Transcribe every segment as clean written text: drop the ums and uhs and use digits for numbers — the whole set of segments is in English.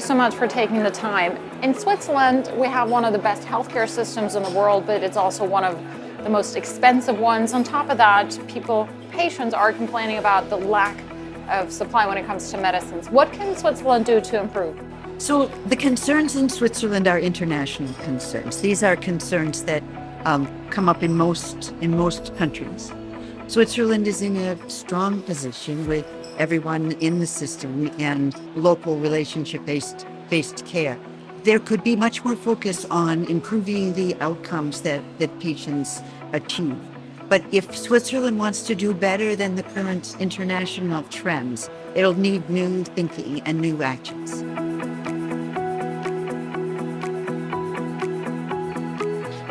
so much for taking the time. In Switzerland, we have one of the best healthcare systems in the world, but it's also one of the most expensive ones. On top of that, patients are complaining about the lack of supply when it comes to medicines. What can Switzerland do to improve? So the concerns in Switzerland are international concerns. These are concerns that come up in most countries. Switzerland is in a strong position with everyone in the system and local relationship-based care. There could be much more focus on improving the outcomes that patients achieve. But if Switzerland wants to do better than the current international trends, it'll need new thinking and new actions.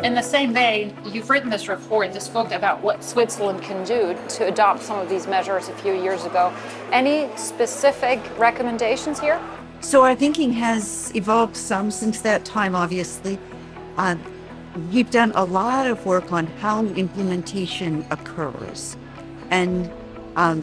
In the same vein, you've written this report, this book about what Switzerland can do to adopt some of these measures a few years ago. Any specific recommendations here? So our thinking has evolved some since that time, obviously. We've done a lot of work on how implementation occurs. And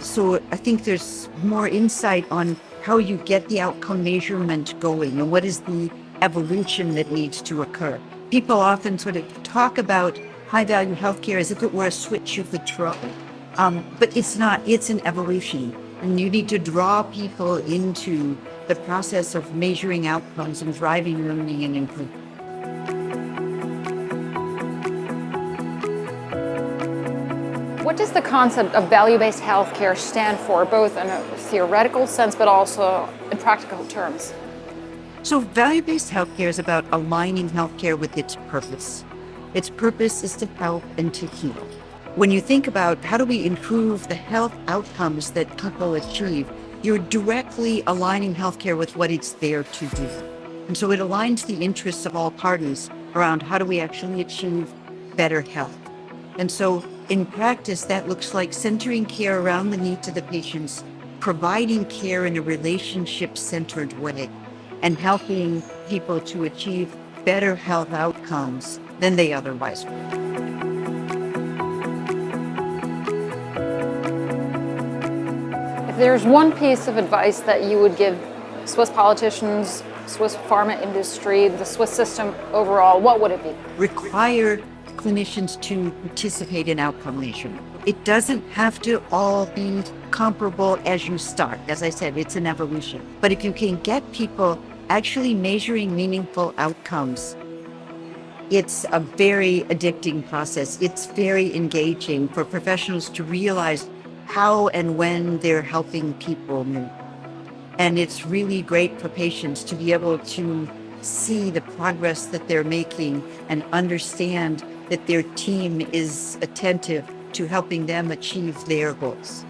so I think there's more insight on how you get the outcome measurement going and what is the evolution that needs to occur. People often sort of talk about high-value healthcare as if it were a switch you could throw, but it's not. It's an evolution, and you need to draw people into the process of measuring outcomes and driving learning and improvement. What does the concept of value-based healthcare stand for, both in a theoretical sense but also in practical terms? So value-based healthcare is about aligning healthcare with its purpose. Its purpose is to help and to heal. When you think about how do we improve the health outcomes that people achieve, you're directly aligning healthcare with what it's there to do. And so it aligns the interests of all parties around how do we actually achieve better health. And so in practice, that looks like centering care around the needs of the patients, providing care in a relationship-centered way, and helping people to achieve better health outcomes than they otherwise would. If there's one piece of advice that you would give Swiss politicians, Swiss pharma industry, the Swiss system overall, what would it be? Require clinicians to participate in outcome measurement. It doesn't have to all be comparable as you start. As I said, it's an evolution. But if you can get people actually measuring meaningful outcomes, it's a very addicting process. It's very engaging for professionals to realize how and when they're helping people move. And it's really great for patients to be able to see the progress that they're making and understand that their team is attentive to helping them achieve their goals.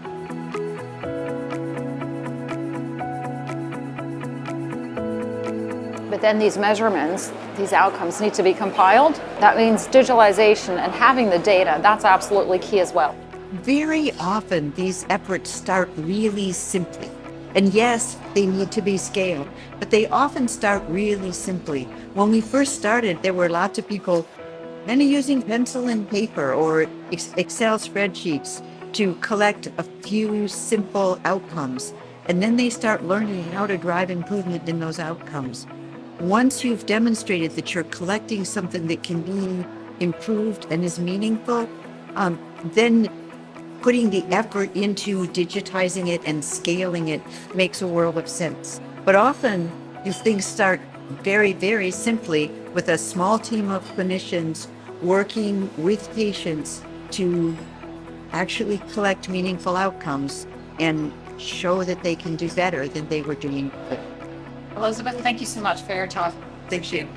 But then these measurements, these outcomes need to be compiled. That means digitalization and having the data, that's absolutely key as well. Very often these efforts start really simply. And yes, they need to be scaled, but they often start really simply. When we first started, there were lots of people many using pencil and paper or Excel spreadsheets to collect a few simple outcomes. And then they start learning how to drive improvement in those outcomes. Once you've demonstrated that you're collecting something that can be improved and is meaningful, then putting the effort into digitizing it and scaling it makes a world of sense. But often these things start very, very simply with a small team of clinicians working with patients to actually collect meaningful outcomes and show that they can do better than they were doing before. Elizabeth, thank you so much for your talk. Thank you.